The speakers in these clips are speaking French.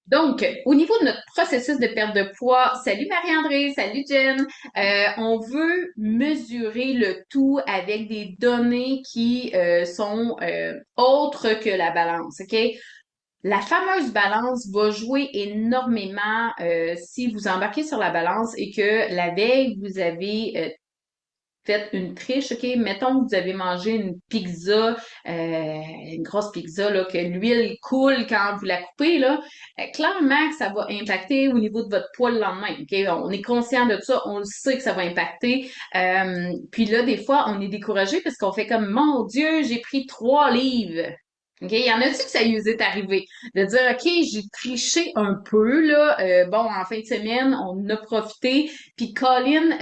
Donc, au niveau de notre processus de perte de poids, salut Marie-André, salut Jen, on veut mesurer le tout avec des données qui sont autres que la balance, OK? La fameuse balance va jouer énormément si vous embarquez sur la balance et que la veille, vous avez faites une triche, OK? Mettons que vous avez mangé une pizza, une grosse pizza, là, que l'huile coule quand vous la coupez, là. Clairement que ça va impacter au niveau de votre poids le lendemain, OK? On est conscient de ça, on le sait que ça va impacter. Puis là, des fois, on est découragé parce qu'on fait comme, mon Dieu, j'ai pris 3 livres. OK? Il y en a-tu que ça y est arrivé? De dire, OK, j'ai triché un peu, là. Bon, en fin de semaine, on en a profité. Puis Colin,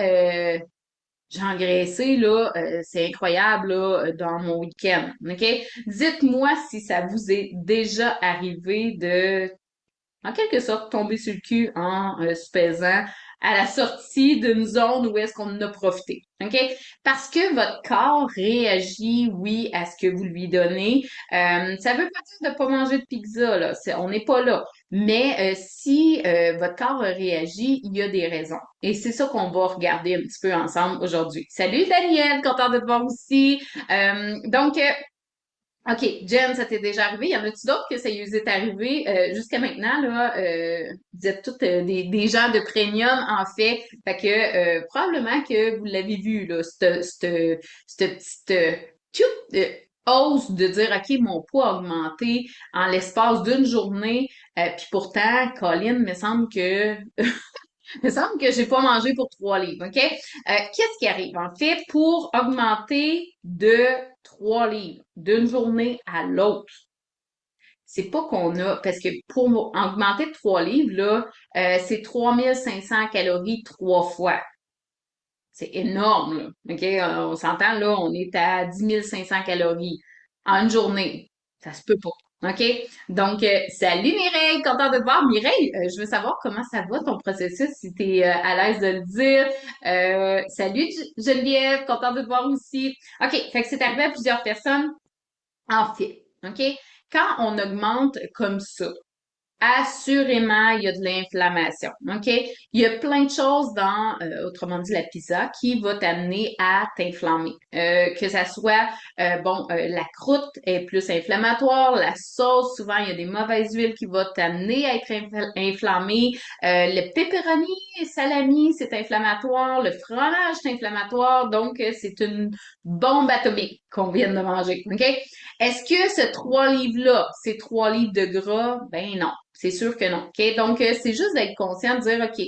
j'ai engraissé, là, c'est incroyable, là, dans mon week-end. OK? Dites-moi si ça vous est déjà arrivé de, en quelque sorte, tomber sur le cul en se pesant à la sortie d'une zone où est-ce qu'on en a profité. OK? Parce que votre corps réagit, oui, à ce que vous lui donnez. Ça veut pas dire de pas manger de pizza, là. On n'est pas là. Mais si votre corps réagit, il y a des raisons. Et c'est ça qu'on va regarder un petit peu ensemble aujourd'hui. Salut Daniel, content de te voir aussi. Donc, OK, Jen, ça t'est déjà arrivé? Y en a-tu d'autres que ça y est arrivé jusqu'à maintenant, là? Vous êtes toutes des gens de premium, en fait. Fait que probablement que vous l'avez vu, là, cette petite tchoup, hausse de dire OK, mon poids a augmenté en l'espace d'une journée. Puis pourtant, Colin, me semble que il me semble que j'ai pas mangé pour 3 livres, OK? Qu'est-ce qui arrive? En fait, pour augmenter de 3 livres d'une journée à l'autre, c'est pas qu'on a, parce que pour augmenter de 3 livres, là, c'est 3 500 calories 3 fois. C'est énorme, là. OK? On s'entend, là, on est à 10 500 calories en une journée. Ça se peut pas. OK? Donc, salut Mireille, content de te voir. Mireille, je veux savoir comment ça va ton processus, si tu es à l'aise de le dire. Salut Geneviève, content de te voir aussi. OK, fait que c'est arrivé à plusieurs personnes en fait. OK? Quand on augmente comme ça, assurément, il y a de l'inflammation. OK? Il y a plein de choses dans, autrement dit, la pizza qui va t'amener à t'inflammer. Que ça soit, la croûte est plus inflammatoire, la sauce, souvent, il y a des mauvaises huiles qui vont t'amener à être inflammé. Le pepperoni, salami, c'est inflammatoire. Le fromage, c'est inflammatoire. Donc, c'est une bombe atomique qu'on vient de manger. OK? Est-ce que ce 3 livres-là, c'est 3 livres de gras? Ben non. C'est sûr que non. OK? Donc, c'est juste d'être conscient de dire, OK,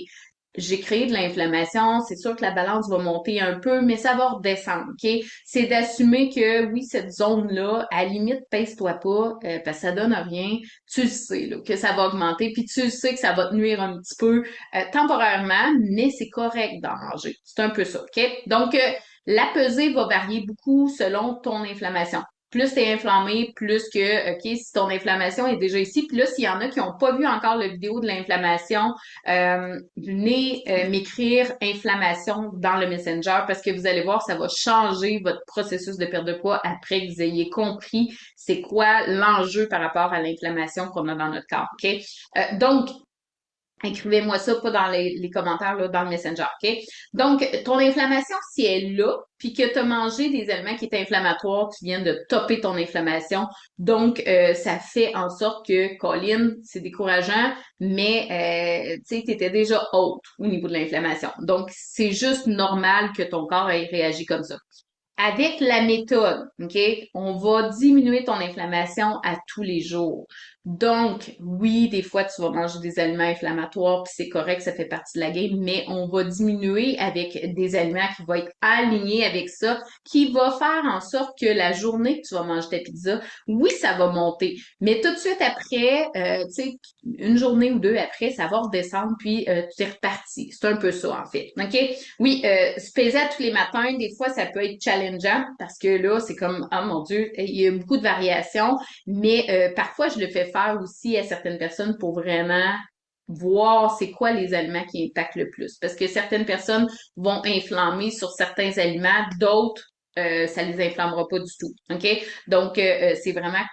j'ai créé de l'inflammation, c'est sûr que la balance va monter un peu, mais ça va redescendre, OK? C'est d'assumer que, oui, cette zone-là, à la limite, pèse-toi pas, parce que ça donne rien. Tu le sais, là, que ça va augmenter, puis tu le sais que ça va te nuire un petit peu, temporairement, mais c'est correct d'en manger. C'est un peu ça, OK? Donc, la pesée va varier beaucoup selon ton inflammation. Plus t'es inflammé, plus que, OK, si ton inflammation est déjà ici, puis là, s'il y en a qui n'ont pas vu encore la vidéo de l'inflammation, venez m'écrire inflammation dans le Messenger parce que vous allez voir, ça va changer votre processus de perte de poids après que vous ayez compris c'est quoi l'enjeu par rapport à l'inflammation qu'on a dans notre corps, OK? Donc, écrivez-moi ça pas dans les commentaires là, dans le Messenger, OK? Donc, ton inflammation, si elle est là, puis que tu as mangé des aliments qui étaient inflammatoires, tu viens de topper ton inflammation. Donc, ça fait en sorte que, Colin, c'est décourageant, mais tu sais, tu étais déjà haute au niveau de l'inflammation. Donc, c'est juste normal que ton corps ait réagi comme ça. Avec la méthode, OK, on va diminuer ton inflammation à tous les jours. Donc, oui, des fois, tu vas manger des aliments inflammatoires, puis c'est correct, ça fait partie de la game, mais on va diminuer avec des aliments qui vont être alignés avec ça, qui va faire en sorte que la journée que tu vas manger ta pizza, oui, ça va monter, mais tout de suite après, tu sais, une journée ou deux après, ça va redescendre, puis tu es reparti. C'est un peu ça, en fait. OK? Oui, se peser à tous les matins, des fois, ça peut être challengeant parce que là, c'est comme, oh mon Dieu, il y a beaucoup de variations, mais parfois, je le fais faire aussi à certaines personnes pour vraiment voir c'est quoi les aliments qui impactent le plus. Parce que certaines personnes vont inflammer sur certains aliments, d'autres ça les inflammera pas du tout. OK? Donc, c'est vraiment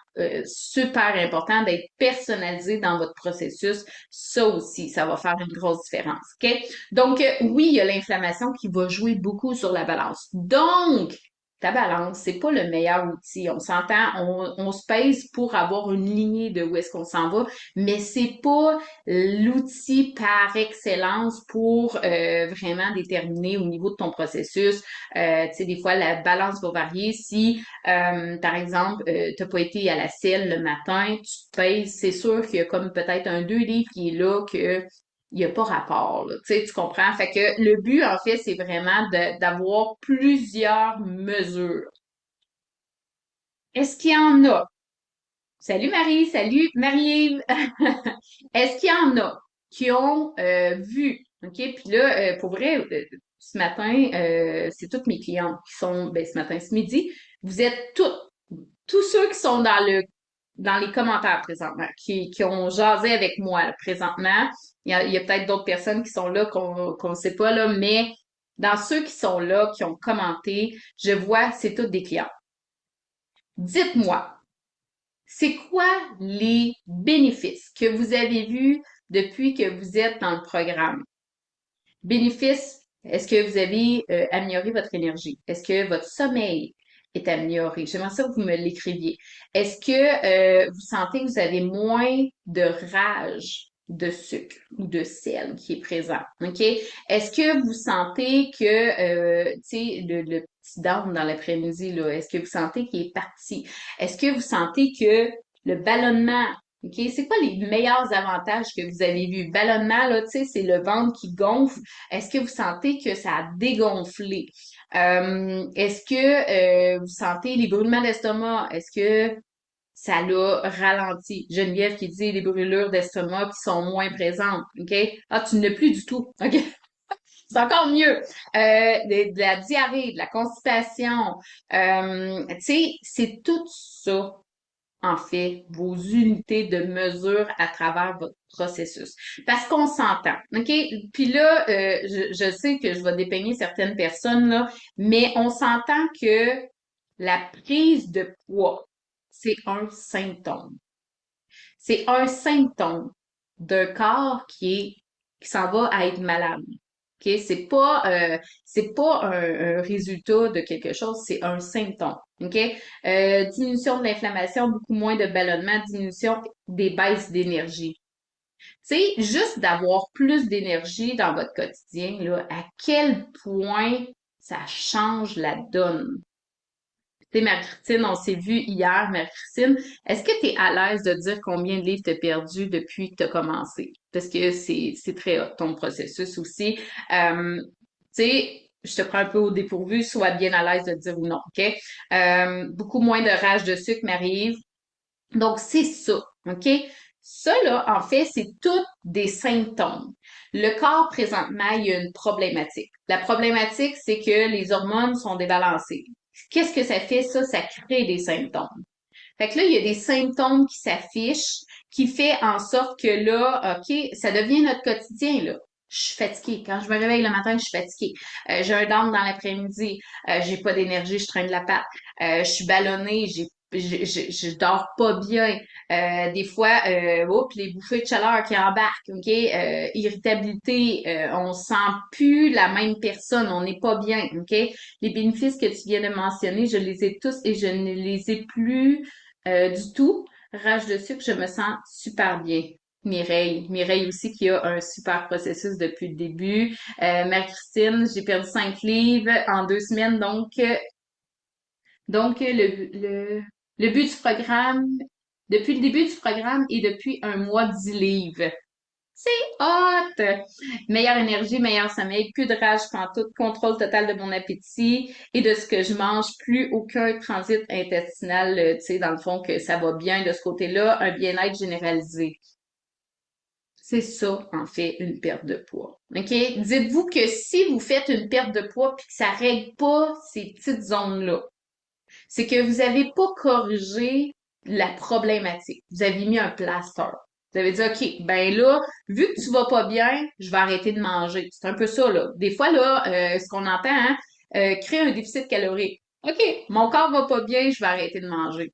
super important d'être personnalisé dans votre processus. Ça aussi, ça va faire une grosse différence. OK? Donc, oui, il y a l'inflammation qui va jouer beaucoup sur la balance. Donc, ta balance, c'est pas le meilleur outil. On s'entend, on se pèse pour avoir une lignée de où est-ce qu'on s'en va, mais c'est pas l'outil par excellence pour vraiment déterminer au niveau de ton processus. Tu sais, des fois, la balance va varier. Si, par exemple, t'as pas été à la selle le matin, tu te pèses, c'est sûr qu'il y a comme peut-être un 2 livres qui est là que il n'y a pas rapport, là. Tu sais, tu comprends? Fait que le but, en fait, c'est vraiment d'avoir plusieurs mesures. Est-ce qu'il y en a? Salut Marie, salut Marie-Ève. Est-ce qu'il y en a qui ont vu, OK? Puis là, pour vrai, ce matin, c'est toutes mes clientes qui sont, ben ce matin, ce midi, vous êtes toutes, tous ceux qui sont dans les commentaires présentement, qui ont jasé avec moi là, présentement. Il y a peut-être d'autres personnes qui sont là qu'on ne sait pas, là, mais dans ceux qui sont là, qui ont commenté, je vois, c'est toutes des clients. Dites-moi, c'est quoi les bénéfices que vous avez vus depuis que vous êtes dans le programme? Bénéfices, est-ce que vous avez amélioré votre énergie? Est-ce que votre sommeil est amélioré? J'aimerais ça que vous me l'écriviez. Est-ce que vous sentez que vous avez moins de rage de sucre ou de sel qui est présent? OK? Est-ce que vous sentez que, tu sais, le petit down dans l'après-midi, là, est-ce que vous sentez qu'il est parti? Est-ce que vous sentez que le ballonnement, OK? C'est quoi les meilleurs avantages que vous avez vus? Ballonnement, là, tu sais, c'est le ventre qui gonfle. Est-ce que vous sentez que ça a dégonflé? Est-ce que vous sentez les brûlements d'estomac? Est-ce que ça l'a ralenti? Geneviève qui dit les brûlures d'estomac qui sont moins présentes. OK? Ah, tu n'as plus du tout. OK? C'est encore mieux. De la diarrhée, de la constipation. Tu sais, c'est tout ça en fait, vos unités de mesure à travers votre processus. Parce qu'on s'entend, OK? Puis là, je sais que je vais dépeigner certaines personnes, là, mais on s'entend que la prise de poids, c'est un symptôme. C'est un symptôme d'un corps qui s'en va à être malade. OK? C'est pas un résultat de quelque chose, c'est un symptôme. OK? Diminution de l'inflammation, beaucoup moins de ballonnement, diminution des baisses d'énergie. Tu sais, juste d'avoir plus d'énergie dans votre quotidien, là, à quel point ça change la donne. Tu sais, Marie-Christine, on s'est vu hier, Marie-Christine. Est-ce que tu es à l'aise de dire combien de livres tu as perdu depuis que tu as commencé? Parce que c'est très hot, ton processus aussi. Tu sais, je te prends un peu au dépourvu, sois bien à l'aise de dire ou non, OK? Beaucoup moins de rage de sucre m'arrive. Donc, c'est ça, OK? Ça, là, en fait, c'est tous des symptômes. Le corps, présentement, il y a une problématique. La problématique, c'est que les hormones sont débalancées. Qu'est-ce que ça fait? Ça crée des symptômes. Fait que là, il y a des symptômes qui s'affichent, qui fait en sorte que là, OK, ça devient notre quotidien, là. Je suis fatiguée. Quand je me réveille le matin, je suis fatiguée. J'ai un down dans l'après-midi. J'ai pas d'énergie, je traîne de la patte. Je suis ballonnée, je dors pas bien. Des fois, oups, les bouffées de chaleur qui embarquent, OK? Irritabilité, on sent plus la même personne, on n'est pas bien, OK? Les bénéfices que tu viens de mentionner, je les ai tous et je ne les ai plus du tout. Rage de sucre, je me sens super bien. Mireille aussi qui a un super processus depuis le début. Marie-Christine, j'ai perdu 5 livres en 2 semaines, donc le but du programme, depuis le début du programme et depuis un mois, 10 livres. C'est hot! Meilleure énergie, meilleur sommeil, plus de rage pantoute, contrôle total de mon appétit et de ce que je mange, plus aucun transit intestinal, tu sais, dans le fond, que ça va bien de ce côté-là, un bien-être généralisé. C'est ça, en fait, une perte de poids. OK? Dites-vous que si vous faites une perte de poids puis que ça règle pas ces petites zones-là, c'est que vous avez pas corrigé la problématique. Vous avez mis un plaster. Vous avez dit, OK, ben là, vu que tu vas pas bien, je vais arrêter de manger. C'est un peu ça, là. Des fois, là, ce qu'on entend, hein, créer un déficit calorique. OK, mon corps va pas bien, je vais arrêter de manger.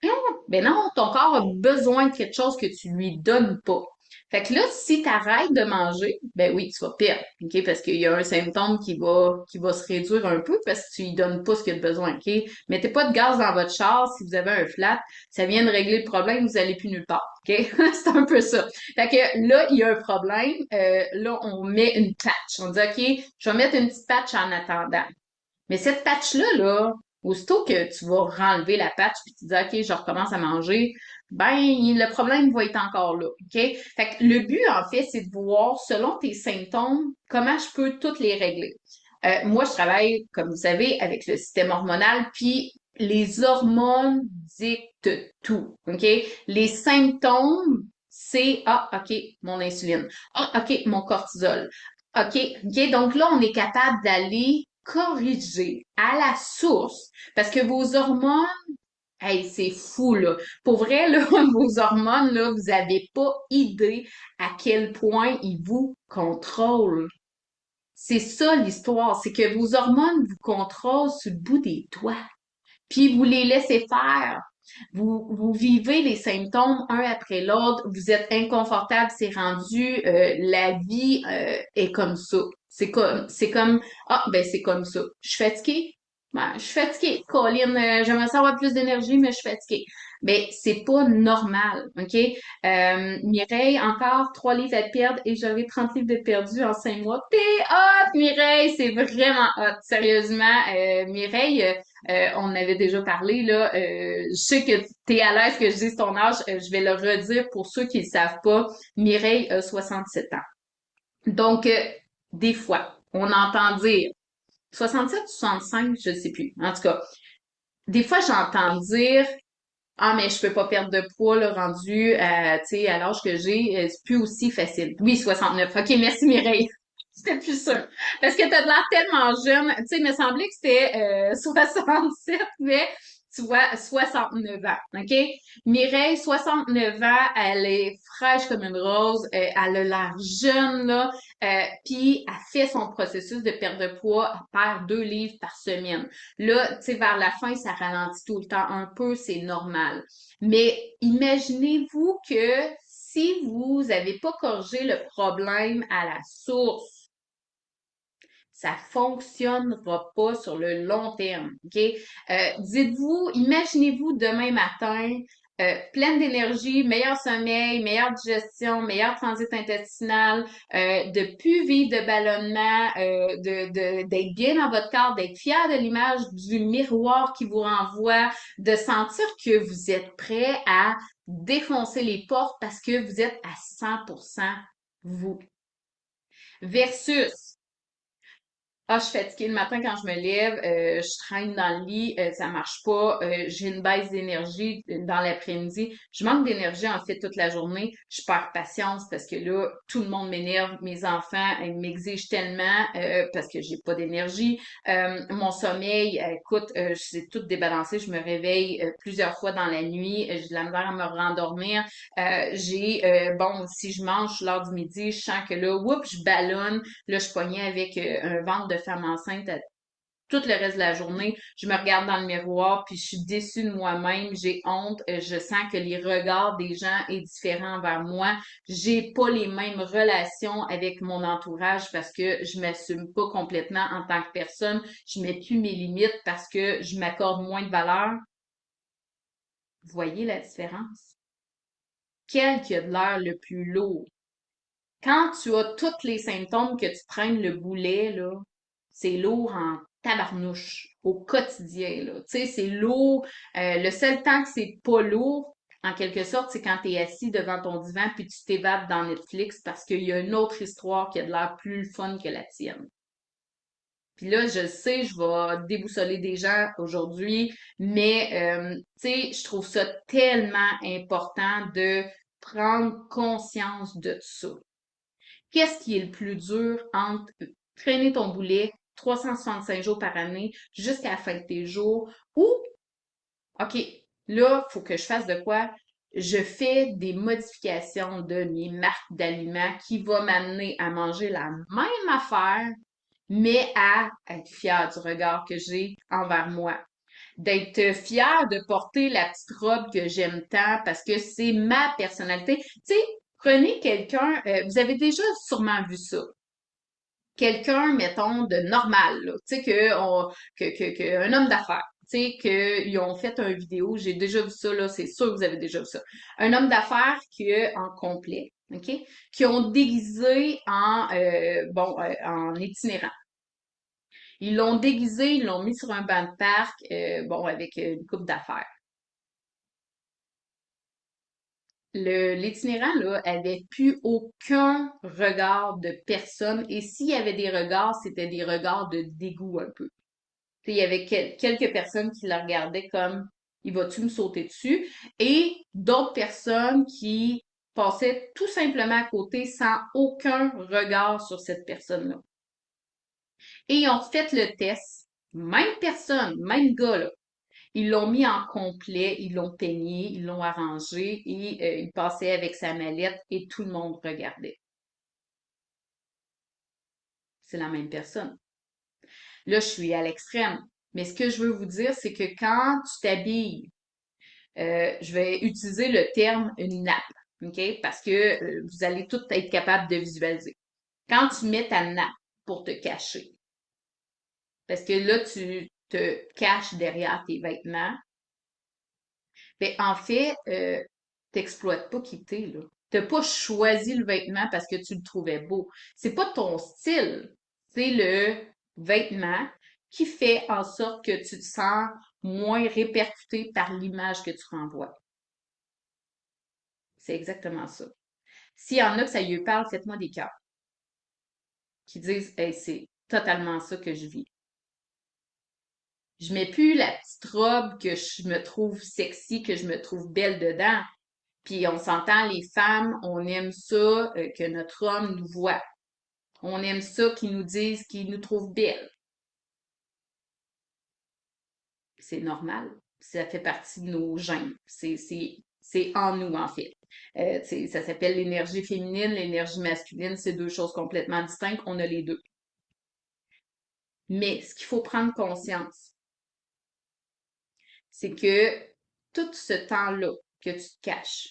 Ah, ben non, ton corps a besoin de quelque chose que tu lui donnes pas. Fait que là, si tu arrêtes de manger, ben oui, tu vas perdre, OK? Parce qu'il y a un symptôme qui va se réduire un peu parce que tu lui donnes pas ce qu'il a besoin, OK? Mettez pas de gaz dans votre char si vous avez un flat, ça vient de régler le problème, vous allez plus nulle part, OK? C'est un peu ça. Fait que là, il y a un problème, là, on met une patch. On dit, OK, je vais mettre une petite patch en attendant. Mais cette patch-là, là, aussitôt que tu vas renlever la patch puis tu dis OK, je recommence à manger, ben le problème va être encore là. OK? Fait que le but, en fait, c'est de voir, selon tes symptômes, comment je peux toutes les régler. Moi, je travaille, comme vous savez, avec le système hormonal, puis les hormones dictent tout. OK? Les symptômes, c'est ah, OK, mon insuline. Ah, OK, mon cortisol. OK, OK. Donc là, on est capable d'aller corriger à la source parce que vos hormones, hey, c'est fou, là. Pour vrai, là, vos hormones, là, vous avez pas idée à quel point ils vous contrôlent. C'est ça l'histoire, c'est que vos hormones vous contrôlent sur le bout des doigts. Puis vous les laissez faire. Vous vivez les symptômes un après l'autre, vous êtes inconfortable, c'est rendu, la vie est comme ça. C'est comme ah ben c'est comme ça. Je suis fatiguée, ben, je suis fatiguée. Colline, j'aimerais savoir plus d'énergie, mais je suis fatiguée. Ben c'est pas normal, ok? Mireille, encore 3 livres à perdre et j'aurai 30 livres de perdu en 5 mois. T'es hot, Mireille, c'est vraiment hot. Sérieusement, Mireille. On avait déjà parlé, là. Je sais que tu es à l'aise que je dise ton âge. Je vais le redire pour ceux qui ne le savent pas. Mireille a 67 ans. Donc, des fois, on entend dire 67 ou 65, je ne sais plus. En tout cas, des fois, j'entends dire ah, mais je peux pas perdre de poids, là, rendu, tu sais, à l'âge que j'ai, c'est plus aussi facile. Oui, 69. OK, merci Mireille. C'était plus sûr. Parce que t'as de l'air tellement jeune. Tu sais, il me semblait que c'était 67, mais tu vois, 69 ans. OK? Mireille, 69 ans, elle est fraîche comme une rose. Elle a l'air jeune, là. Puis, elle fait son processus de perte de poids. Elle perd 2 livres par semaine. Là, tu sais, vers la fin, ça ralentit tout le temps un peu, c'est normal. Mais imaginez-vous que si vous n'avez pas corrigé le problème à la source, ça fonctionnera pas sur le long terme, OK? Dites-vous, imaginez-vous demain matin, pleine d'énergie, meilleur sommeil, meilleure digestion, meilleur transit intestinal, de plus vivre de ballonnement, d'être bien dans votre corps, d'être fier de l'image du miroir qui vous renvoie, de sentir que vous êtes prêt à défoncer les portes parce que vous êtes à 100% vous. Versus ah, je suis fatiguée le matin quand je me lève, je traîne dans le lit, ça marche pas, j'ai une baisse d'énergie dans l'après-midi. Je manque d'énergie en fait toute la journée. Je perds patience parce que là, tout le monde m'énerve, mes enfants ils m'exigent tellement parce que j'ai pas d'énergie. Mon sommeil, écoute, c'est tout débalancé. Je me réveille plusieurs fois dans la nuit, j'ai de la misère à me rendormir. Bon, si je mange l'heure du midi, je sens que là, oups, je ballonne. Là, je pognais avec un ventre de femme enceinte à tout le reste de la journée. Je me regarde dans le miroir, puis je suis déçue de moi-même. J'ai honte. Je sens que les regards des gens est différent envers moi. J'ai pas les mêmes relations avec mon entourage parce que je m'assume pas complètement en tant que personne. Je mets plus mes limites parce que je m'accorde moins de valeur. Voyez la différence? Quel qui a de l'air le plus lourd? Quand tu as tous les symptômes que tu traînes le boulet, là, c'est lourd en tabarnouche au quotidien, là. Tu sais, c'est lourd. Le seul temps que c'est pas lourd, en quelque sorte, c'est quand tu es assis devant ton divan puis tu t'évades dans Netflix parce qu'il y a une autre histoire qui a de l'air plus fun que la tienne. Puis là, je sais, je vais déboussoler des gens aujourd'hui, mais tu sais, je trouve ça tellement important de prendre conscience de ça. Qu'est-ce qui est le plus dur entre traîner ton boulet 365 jours par année jusqu'à la fin de tes jours ou, OK, là, faut que je fasse de quoi? Je fais des modifications de mes marques d'aliments qui vont m'amener à manger la même affaire, mais à être fière du regard que j'ai envers moi. D'être fière de porter la petite robe que j'aime tant parce que c'est ma personnalité. Tu sais, prenez quelqu'un, vous avez déjà sûrement vu ça. Quelqu'un, mettons, de normal, là, tu sais, un homme d'affaires, tu sais, qu'ils ont fait une vidéo, j'ai déjà vu ça, là, c'est sûr que vous avez déjà vu ça. Un homme d'affaires en complet, OK, qui ont déguisé en itinérant. Ils l'ont déguisé, ils l'ont mis sur un banc de parc, avec une coupe d'affaires. L'itinérant, là, avait plus aucun regard de personne, et s'il y avait des regards, c'était des regards de dégoût un peu. Tu sais, il y avait quelques personnes qui la regardaient comme il va-tu me sauter dessus? Et d'autres personnes qui passaient tout simplement à côté sans aucun regard sur cette personne-là. Et ils ont fait le test. Même personne, même gars, là. Ils l'ont mis en complet, ils l'ont peigné, ils l'ont arrangé et il passait avec sa mallette et tout le monde regardait. C'est la même personne. Là, je suis à l'extrême. Mais ce que je veux vous dire, c'est que quand tu t'habilles, je vais utiliser le terme une nappe, OK? Parce que vous allez tous être capable de visualiser. Quand tu mets ta nappe pour te cacher, parce que là, tu te caches derrière tes vêtements, ben, en fait, t'exploites pas qui t'es, là. T'as pas choisi le vêtement parce que tu le trouvais beau. C'est pas ton style. C'est le vêtement qui fait en sorte que tu te sens moins répercuté par l'image que tu renvoies. C'est exactement ça. S'il y en a que ça lui parle, faites-moi des cœurs qui disent, hey, c'est totalement ça que je vis. Je mets plus la petite robe que je me trouve sexy, que je me trouve belle dedans. Puis on s'entend, les femmes, on aime ça que notre homme nous voit. On aime ça qu'ils nous disent qu'ils nous trouvent belles. C'est normal. Ça fait partie de nos gènes. C'est en nous, en fait. Ça s'appelle l'énergie féminine, l'énergie masculine. C'est deux choses complètement distinctes. On a les deux. Mais ce qu'il faut prendre conscience, c'est que tout ce temps-là que tu te caches,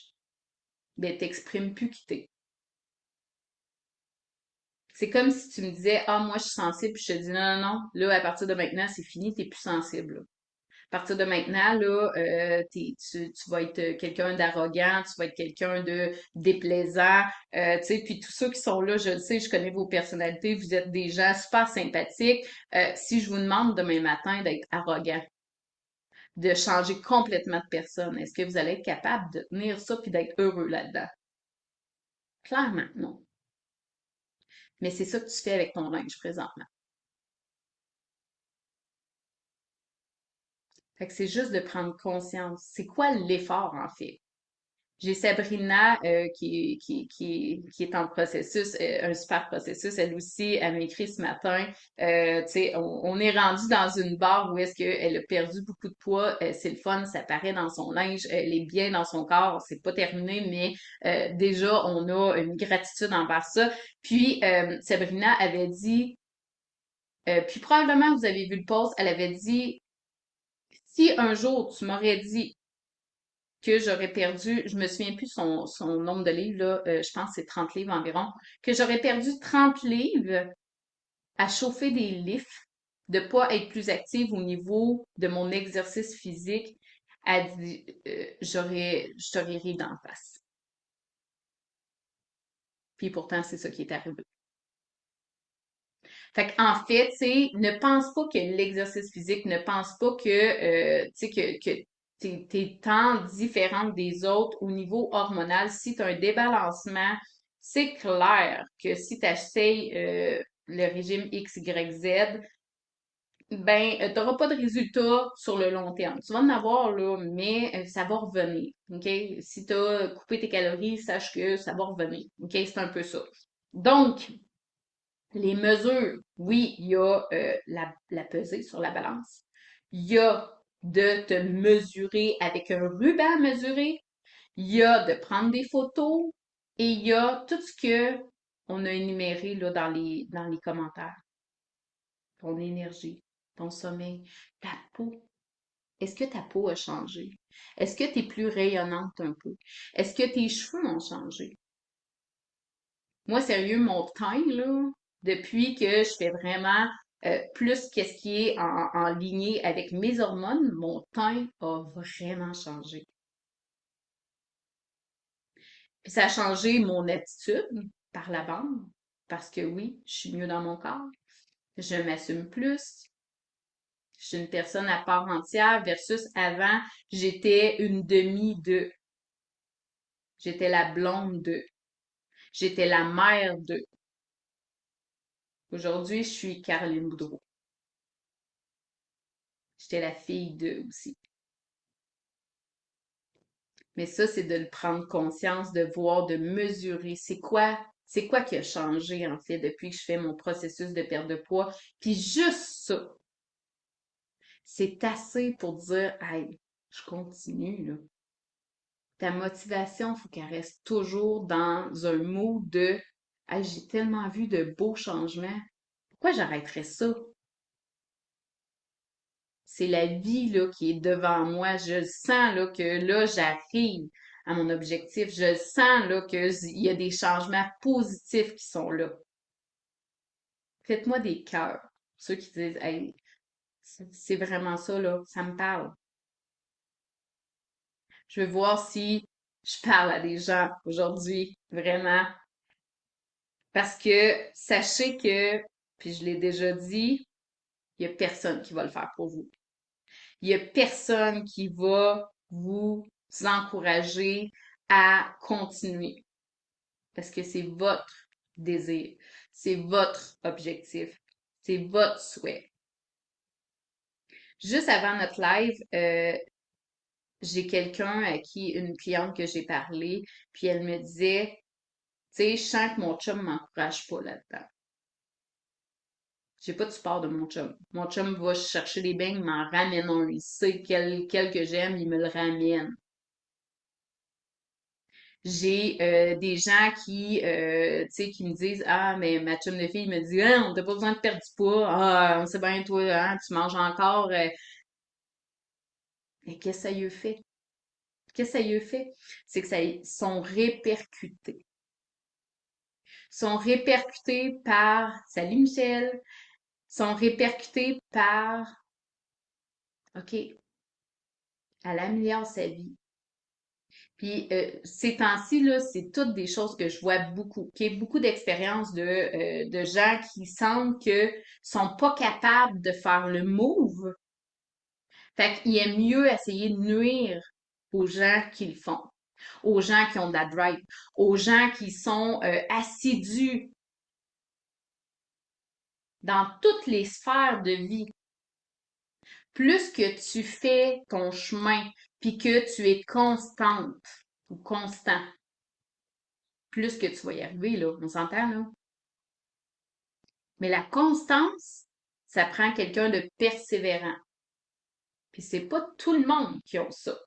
ben, t'exprimes plus qui t'es. C'est comme si tu me disais, ah, moi, je suis sensible, puis je te dis, non, non, non, là, à partir de maintenant, c'est fini, t'es plus sensible, là. À partir de maintenant, là, tu vas être quelqu'un d'arrogant, tu vas être quelqu'un de déplaisant, tu sais, puis tous ceux qui sont là, je le sais, je connais vos personnalités, vous êtes des gens super sympathiques. Si je vous demande demain matin d'être arrogant, de changer complètement de personne, est-ce que vous allez être capable de tenir ça puis d'être heureux là-dedans? Clairement, non. Mais c'est ça que tu fais avec ton linge présentement. Fait que c'est juste de prendre conscience. C'est quoi l'effort, en fait? J'ai Sabrina qui est en processus, un super processus. Elle aussi, elle m'a écrit ce matin. Tu sais, on est rendu dans une barre où est-ce qu'elle a perdu beaucoup de poids. C'est le fun, ça paraît dans son linge. Elle est bien dans son corps. C'est pas terminé, mais déjà, on a une gratitude envers ça. Puis, Sabrina avait dit, puis probablement vous avez vu le post, elle avait dit, si un jour tu m'aurais dit que j'aurais perdu, je me souviens plus son nombre de livres, là, je pense que c'est 30 livres environ, que j'aurais perdu 30 livres à chauffer des lifts, de pas être plus active au niveau de mon exercice physique, elle dit, je t'aurais ri d'en face. Puis pourtant, c'est ça qui est arrivé. Fait qu'en fait, tu sais, ne pense pas que l'exercice physique, ne pense pas que, tu sais, que t'es tant différente des autres au niveau hormonal. Si tu as un débalancement, c'est clair que si tu essayes le régime X, Y, Z, ben, tu n'auras pas de résultat sur le long terme. Tu vas en avoir, là, mais ça va revenir. OK? Si tu as coupé tes calories, sache que ça va revenir. OK? C'est un peu ça. Donc, les mesures, oui, il y a la pesée sur la balance. Il y a de te mesurer avec un ruban à mesurer. Il y a de prendre des photos. Et il y a tout ce que on a énuméré là, dans les commentaires. ton énergie, ton sommeil, ta peau. Est-ce que ta peau a changé? Est-ce que tu es plus rayonnante un peu? Est-ce que tes cheveux ont changé? Moi, sérieux, mon teint, là, depuis que je fais vraiment plus qu'est-ce qui est en lignée avec mes hormones, mon teint a vraiment changé. Puis ça a changé mon attitude par la bande, parce que oui, je suis mieux dans mon corps, je m'assume plus, je suis une personne à part entière versus avant, j'étais une demi de, j'étais la blonde de, j'étais la mère de. Aujourd'hui, je suis Caroline Boudreau. J'étais la fille de aussi. Mais ça, c'est de le prendre conscience, de voir, de mesurer. C'est quoi qui a changé, en fait, depuis que je fais mon processus de perte de poids. Puis juste ça, c'est assez pour dire, hey, je continue, là. Ta motivation, il faut qu'elle reste toujours dans un mood de, hey, j'ai tellement vu de beaux changements. Pourquoi j'arrêterais ça? C'est la vie là, qui est devant moi. Je sens là, que là, j'arrive à mon objectif. Je sens là, qu'il y a des changements positifs qui sont là. Faites-moi des cœurs. Ceux qui disent hey, c'est vraiment ça, là, ça me parle. Je veux voir si je parle à des gens aujourd'hui, vraiment. Parce que sachez que, puis je l'ai déjà dit, il n'y a personne qui va le faire pour vous. Il n'y a personne qui va vous encourager à continuer parce que c'est votre désir, c'est votre objectif, c'est votre souhait. Juste avant notre live, j'ai quelqu'un à qui, une cliente que j'ai parlé, puis elle me disait, tu sais, je sens que mon chum m'encourage pas là-dedans. J'ai pas de support de mon chum. Mon chum va chercher des beignes, il m'en ramène un. Il sait quel que j'aime, il me le ramène. J'ai des gens tu sais, qui me disent, ah, mais ma chum de fille me dit, ah, on t'a pas besoin de perdre du poids. Ah, on sait bien, toi, hein, tu manges encore. Mais qu'est-ce que ça y fait? Qu'est-ce que ça y fait? C'est que ça sont répercutés. Sont répercutés par, salut Michel, sont répercutés par, OK, elle améliore sa vie. Puis ces temps-ci, là, c'est toutes des choses que je vois beaucoup, OK? Beaucoup d'expériences de gens qui sentent que sont pas capables de faire le move. Fait qu'il est mieux essayer de nuire aux gens qui le font, aux gens qui ont de la drive, aux gens qui sont assidus dans toutes les sphères de vie. Plus que tu fais ton chemin, puis que tu es constante ou constant, plus que tu vas y arriver, là. On s'entend, là? Mais la constance, ça prend quelqu'un de persévérant. Puis c'est pas tout le monde qui a ça.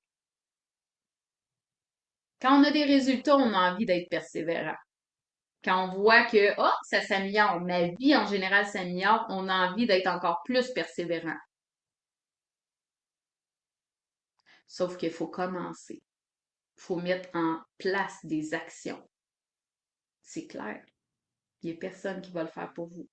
Quand on a des résultats, on a envie d'être persévérant. Quand on voit que, oh, ça s'améliore, ma vie en général s'améliore, on a envie d'être encore plus persévérant. Sauf qu'il faut commencer. Il faut mettre en place des actions. C'est clair. Il n'y a personne qui va le faire pour vous.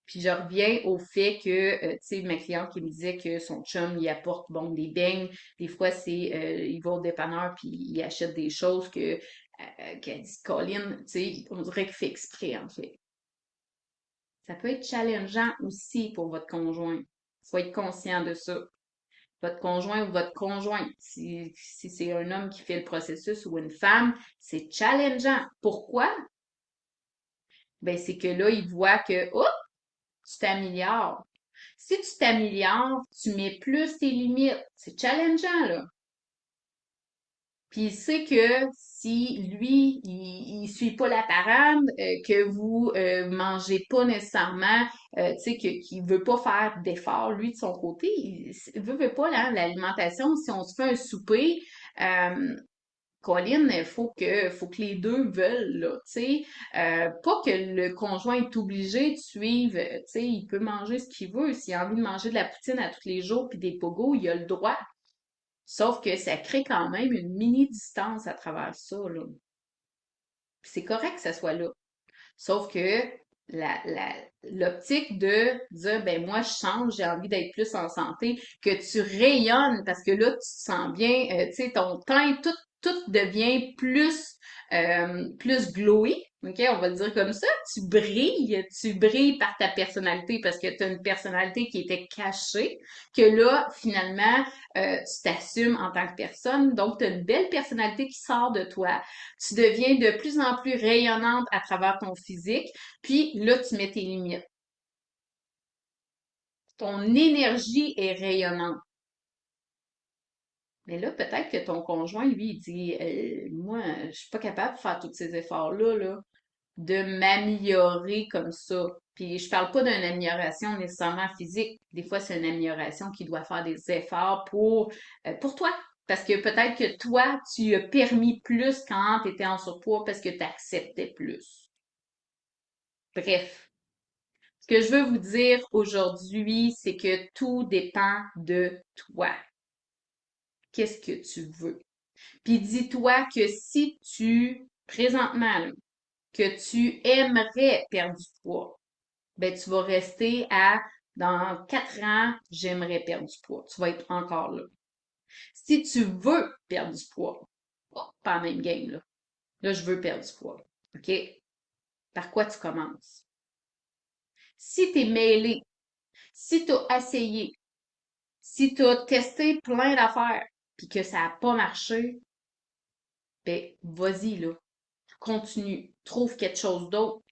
Puis je reviens au fait que, tu sais, ma cliente qui me disait que son chum, il apporte, bon, des beignes. Des fois, il va au dépanneur puis il achète des choses qu'elle dit, Colin, tu sais, on dirait qu'il fait exprès, en fait. Ça peut être challengeant aussi pour votre conjoint. Faut être conscient de ça. Votre conjoint ou votre conjointe, si c'est un homme qui fait le processus ou une femme, c'est challengeant. Pourquoi? Ben, c'est que là, il voit que, oh, tu t'améliores. Si tu t'améliores, tu mets plus tes limites. C'est challengeant, là. Puis il sait que si lui, il suit pas la parade, que vous mangez pas nécessairement, tu sais, qu'il veut pas faire d'efforts, lui, de son côté, veut pas, là, l'alimentation, si on se fait un souper, euh, Colin, faut que les deux veulent, là, tu sais. Pas que le conjoint est obligé de suivre, tu sais, il peut manger ce qu'il veut. S'il a envie de manger de la poutine à tous les jours puis des pogos, il a le droit. Sauf que ça crée quand même une mini-distance à travers ça, là. Puis c'est correct que ça soit là. Sauf que l'optique de dire, ben moi, je change, j'ai envie d'être plus en santé, que tu rayonnes parce que là, tu te sens bien, tu sais, ton teint, tout devient plus glowy, ok, on va le dire comme ça. Tu brilles par ta personnalité parce que tu as une personnalité qui était cachée, que là, finalement, tu t'assumes en tant que personne. Donc, tu as une belle personnalité qui sort de toi. Tu deviens de plus en plus rayonnante à travers ton physique, puis là, tu mets tes limites. Ton énergie est rayonnante. Mais là, peut-être que ton conjoint, lui, il dit moi, je suis pas capable de faire tous ces efforts-là, là, de m'améliorer comme ça. Puis je parle pas d'une amélioration nécessairement physique. Des fois, c'est une amélioration qui doit faire des efforts pour toi. Parce que peut-être que toi, tu as permis plus quand tu étais en surpoids parce que tu acceptais plus. Bref, ce que je veux vous dire aujourd'hui, c'est que tout dépend de toi. Qu'est-ce que tu veux? Puis dis-toi que si présentement, là, que tu aimerais perdre du poids, ben tu vas rester dans 4 ans, j'aimerais perdre du poids. Tu vas être encore là. Si tu veux perdre du poids, pas la même game, là. Là, je veux perdre du poids. OK? Par quoi tu commences? Si tu es mêlé, si tu as essayé, si tu as testé plein d'affaires, puis que ça n'a pas marché, ben vas-y, là. Continue. Trouve quelque chose d'autre.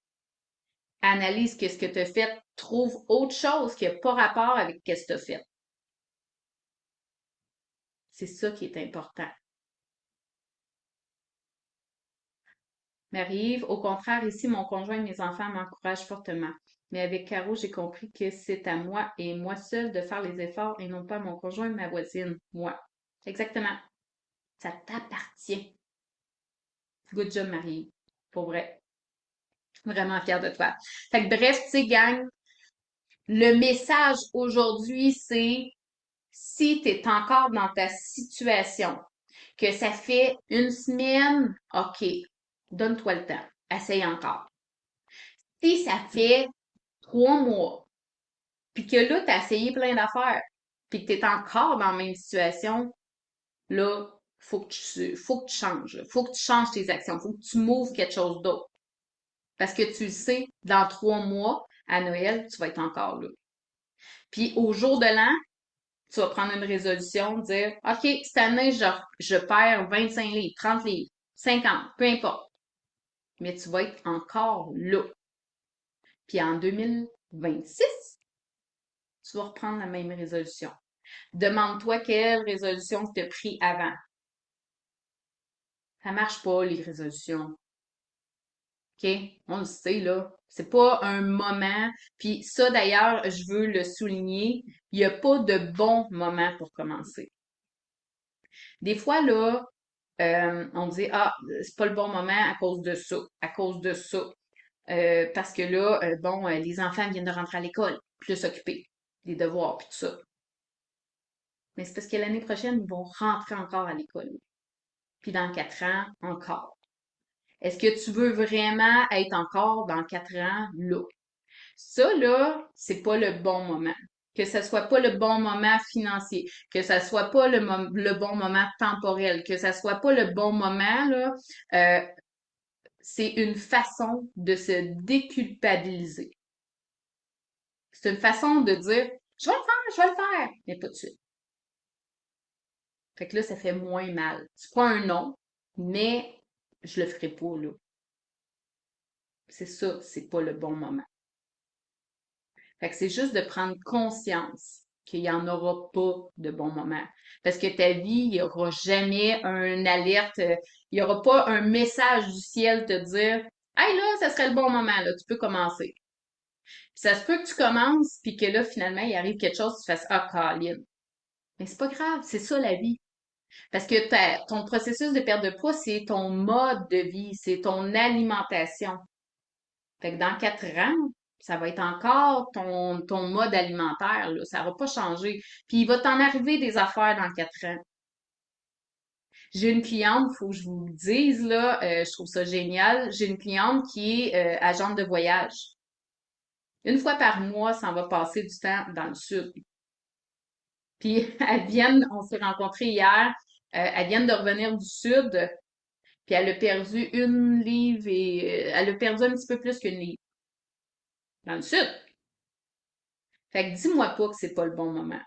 Analyse qu'est-ce que tu as fait. Trouve autre chose qui n'a pas rapport avec ce que tu as fait. C'est ça qui est important. Marie-Yves, au contraire, ici, mon conjoint et mes enfants m'encouragent fortement. Mais avec Caro, j'ai compris que c'est à moi et moi seule de faire les efforts et non pas mon conjoint et ma voisine. Moi. Exactement. Ça t'appartient. Good job, Marie. Pour vrai. Vraiment fière de toi. Fait que bref, tu sais, gang, le message aujourd'hui, c'est si tu es encore dans ta situation, que ça fait une semaine, OK, donne-toi le temps. Essaye encore. Si ça fait 3 mois, puis que là, tu as essayé plein d'affaires, puis que tu es encore dans la même situation, là, faut que tu changes. Faut que tu changes tes actions. Faut que tu m'ouvres quelque chose d'autre. Parce que tu le sais, dans 3 mois, à Noël, tu vas être encore là. Puis au jour de l'an, tu vas prendre une résolution, dire, OK, cette année, je perds 25 livres, 30 livres, 50, peu importe. Mais tu vas être encore là. Puis en 2026, tu vas reprendre la même résolution. Demande-toi quelle résolution tu as pris avant. Ça marche pas, les résolutions. OK? On le sait, là. C'est pas un moment. Puis ça, d'ailleurs, je veux le souligner. Il n'y a pas de bon moment pour commencer. Des fois, là, on dit, ah, c'est pas le bon moment à cause de ça, à cause de ça. Parce que là, bon, les enfants viennent de rentrer à l'école, plus occupés, des devoirs, puis tout ça. Mais c'est parce que l'année prochaine, ils vont rentrer encore à l'école. Puis dans 4 ans, encore. Est-ce que tu veux vraiment être encore dans 4 ans là? Ça, là, c'est pas le bon moment. Que ce soit pas le bon moment financier, que ça soit pas le bon moment temporel, que ça soit pas le bon moment, là, c'est une façon de se déculpabiliser. C'est une façon de dire, je vais le faire, mais pas de suite. Fait que là, ça fait moins mal. C'est pas un non, mais je le ferai pas, là. C'est ça, c'est pas le bon moment. Fait que c'est juste de prendre conscience qu'il n'y en aura pas de bon moment. Parce que ta vie, il n'y aura jamais un alerte, il n'y aura pas un message du ciel te dire, hey là, ça serait le bon moment, là, tu peux commencer. Puis ça se peut que tu commences, puis que là, finalement, il arrive quelque chose, tu fasses, ah, Colin. Mais c'est pas grave, c'est ça la vie. Parce que ton processus de perte de poids, c'est ton mode de vie, c'est ton alimentation. Fait que dans 4 ans, ça va être encore ton mode alimentaire, là. Ça va pas changer. Puis il va t'en arriver des affaires dans 4 ans. J'ai une cliente, il faut que je vous le dise, là, je trouve ça génial. J'ai une cliente qui est agente de voyage. Une fois par mois, ça en va passer du temps dans le sud. Puis elle vient, on s'est rencontrés hier, elle vient de revenir du sud, puis elle a perdu 1 livre et elle a perdu un petit peu plus qu'une livre dans le sud. Fait que dis-moi pas que c'est pas le bon moment.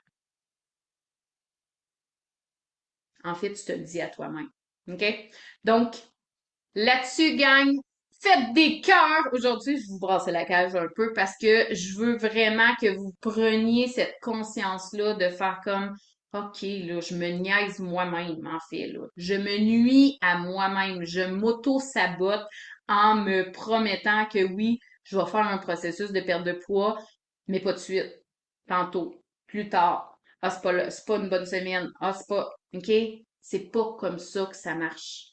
En fait, tu te le dis à toi-même. OK? Donc, là-dessus, gang, faites des cœurs. Aujourd'hui, je vous brasse la cage un peu parce que je veux vraiment que vous preniez cette conscience-là de faire comme, OK, là, je me niaise moi-même, en fait, là. Je me nuis à moi-même. Je m'auto-sabote en me promettant que oui, je vais faire un processus de perte de poids, mais pas de suite. Tantôt, plus tard. Ah, c'est pas une bonne semaine. Ah, c'est pas, OK? C'est pas comme ça que ça marche.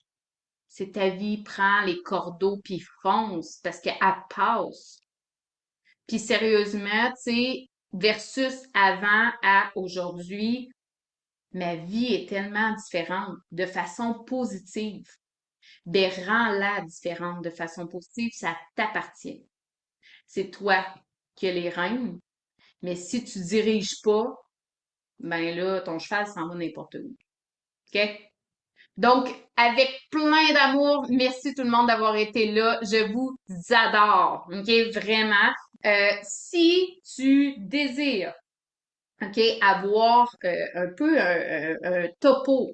C'est ta vie, prends les cordeaux puis fonce parce qu'elle passe. Puis sérieusement, tu sais, versus avant à aujourd'hui, ma vie est tellement différente de façon positive. Ben, rends-la différente de façon positive, ça t'appartient. C'est toi qui as les rênes, mais si tu diriges pas, ben là, ton cheval s'en va n'importe où. OK? Donc, avec plein d'amour, merci tout le monde d'avoir été là. Je vous adore. OK? Vraiment. Si tu désires, OK, avoir un peu un topo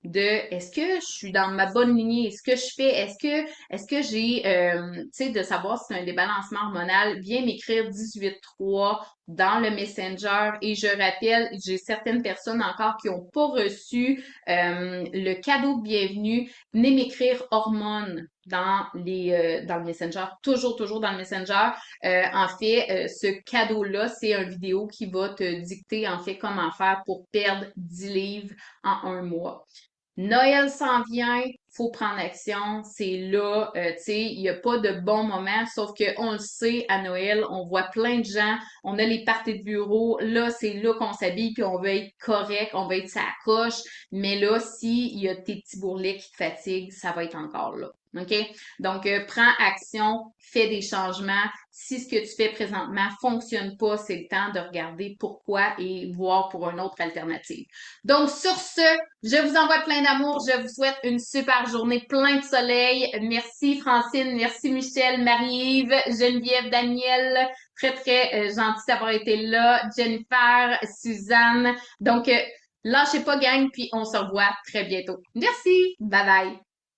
de est-ce que je suis dans ma bonne lignée, est-ce que je fais, est-ce que j'ai tu sais de savoir si c'est un débalancement hormonal, viens m'écrire 18-3 dans le Messenger et je rappelle, j'ai certaines personnes encore qui n'ont pas reçu le cadeau de bienvenue, venez m'écrire hormones dans le Messenger, toujours dans le Messenger. En fait, ce cadeau-là, c'est une vidéo qui va te dicter en fait comment faire pour perdre 10 livres en 1 mois. Noël s'en vient, faut prendre action, c'est là, tu sais, il n'y a pas de bon moment, sauf que on le sait, à Noël, on voit plein de gens, on a les parties de bureau, là, c'est là qu'on s'habille, puis on veut être correct, on veut être sa coche, mais là, s'il y a tes petits bourrelets qui te fatiguent, ça va être encore là. OK? Donc, prends action, fais des changements. Si ce que tu fais présentement fonctionne pas, c'est le temps de regarder pourquoi et voir pour une autre alternative. Donc, sur ce, je vous envoie plein d'amour. Je vous souhaite une super journée, plein de soleil. Merci Francine, merci Michel, Marie-Yves, Geneviève, Daniel. Très gentil d'avoir été là. Jennifer, Suzanne. Donc, lâchez pas gang, puis on se revoit très bientôt. Merci. Bye bye.